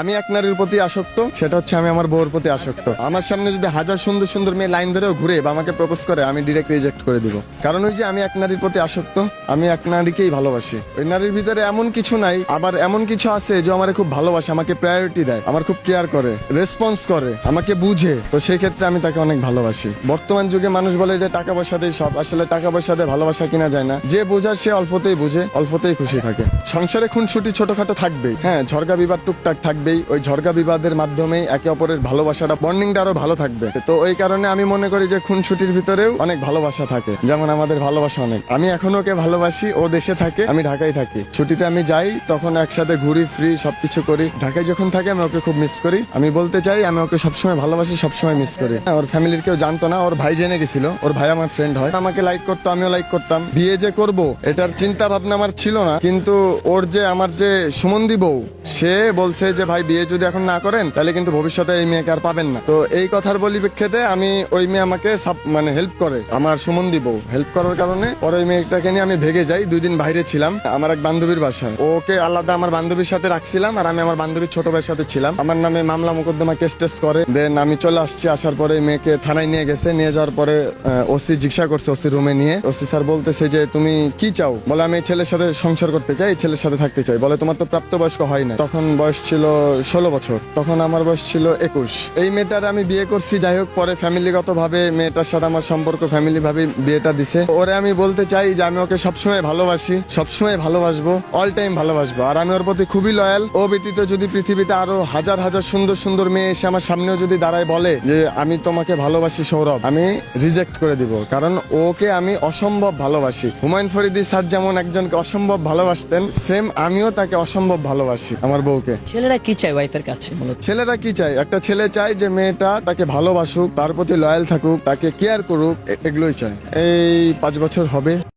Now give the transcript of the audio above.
আমি এক নারীর প্রতি আসক্ত, সেটা হচ্ছে আমি আমার বউর প্রতি আসক্ত। আমার সামনে যদি হাজার সুন্দর সুন্দর মেয়ে লাইন ধরেও ঘুরে বা আমাকে প্রপোজ করে, আমি ডিরেক্ট রিজেক্ট করে দিব। কারণ ওই যে আমি এক নারীর প্রতি আসক্ত, আমি এক নারীকেই ভালোবাসি। ওই নারীর ভিতরে এমন কিছু নাই, আবার এমন কিছু আছে যে আমার খুব ভালোবাসে, আমাকে প্রায়োরিটি দেয়, আমার খুব কেয়ার করে, রেসপন্স করে, আমাকে বুঝে। তো সেই ক্ষেত্রে আমি তাকে অনেক ভালোবাসি। বর্তমান যুগে মানুষ বলে যে টাকা পয়সা দিয়ে সব, আসলে টাকা পয়সা দিয়ে ভালোবাসা কিনা যায় না। যে বোঝার সে অল্পতেই বুঝে, অল্পতেই খুশি থাকে। সংসারে খুনসুটি ছোটখাটো থাকবেই, হ্যাঁ, ঝগড়া বিবাদ টুকটাক থাকবেই। ওই ঝগড়া বিবাদের মাধ্যমেই একে অপরের ভালোবাসাটা, বন্ডিংটা আরো ভালো থাকবে। তো ওই কারণে আমি মনে করি যে খুনসুটির ভিতরেও অনেক ভালোবাসা থাকে। যেমন আমাদের ভালোবাসা অনেক, আমি এখন ওকে ভালোবাসি, ও দেশে থাকে, আমি ঢাকায় থাকি। ছুটিতে আমি যাই, তখন একসাথে ঘুরি, ফ্রি সবকিছু করি। ঢাকায় যখন থাকি আমি ওকে খুব মিস করি। আমি বলতে চাই আমি ওকে সবসময় ভালোবাসি, সবসময় মিস করি। ওর ফ্যামিলির কেউ জানতো না, ওর ভাই জেনে গেছিল। ওর ভাই আমার ফ্রেন্ড হয়, আমাকে লাইক করতো, আমিও লাইক করতাম। বিয়ে যে করব এটার চিন্তা ভাবনা আমার ছিল না, কিন্তু ওর যে আমার যে সুমন্দি বউ, সে বলছে যে ভাই বিয়ে যদি এখন না করেন তাহলে কিন্তু ভবিষ্যতে এই মেয়েকে আর পাবেন না। তো এই কথার পরিপ্রেক্ষিতে আমি, ওই মেয়ে আমাকে মানে হেল্প করে, আমার সুমন্দি বউ হেল্প করার কারণে পরে ওই মেয়েটাকে নিয়ে আমি ভেগে যাই। 2 দিন বাইরে ছিলাম আমার এক বান্ধবীর বাসায়। ওকে আলাদা আমার বান্ধবীর সাথে রাখছিলাম, আর আমি আমার বান্ধবীর ছোট ভাইয়ের সাথে ছিলাম। আমার নামে মামলা মোকদ্দমা কেস টেস করে দেন আমি চলে আসছি। আসার পরে মেয়েকে থানায় নিয়ে গেছে। নিয়ে যাওয়ার পরে ওসি জিজ্ঞাসা করছে, ওসি রুমে নিয়ে ওসি স্যার বলতেছে যে তুমি কি চাও? বলে আমি এই ছেলের সাথে সংসার করতে চাই, এই ছেলের সাথে থাকতে চাই। বলে তোমার তো প্রাপ্তবয়স্ক হয় না। তখন বয়স ছিল 16 বছর, তখন আমার বয়স ছিল 21। এই মেয়েটার আমি বিয়ে করছি। যাই হোক, পরে ফ্যামিলিগত ভাবে মেয়েটার সাথে আমার সম্পর্ক, ফ্যামিলি ভাবে বিয়েটা দিছে। ওরে আমি বলতে চাই যে আমি ওকে সবসময় ভালোবাসি, সবসময় ভালোবাসবো, অল টাইম ভালোবাসবো। আর আমি ওর প্রতি খুবই লয়াল। ও ব্যতীত যদি পৃথিবীতে আরো হাজার হাজার সুন্দর সুন্দর মেয়ে এসে আমার সামনেও যদি দাঁড়ায় বলে যে আমি তোমাকে ভালোবাসি সৌরভ, আমি রিজেক্ট করে দিব। কারণ ওকে আমি অসম্ভব ভালোবাসি। হুমায়ুন ফরিদি স্যার যেমন একজনকে অসম্ভব ভালোবাসতেন, সেম আমিও তাকে অসম্ভব ভালোবাসি, আমার বউকে। ছেলেরা কি চায় ওয়াইফের কাছে মূলত? ছেলেরা কি চায়? একটা ছেলে চায় যে মেয়েটা তাকে ভালোবাসুক, তার প্রতি লয়াল থাকুক, তাকে কেয়ার করুক, এগুলোই চায়। এই 5 বছর হবে।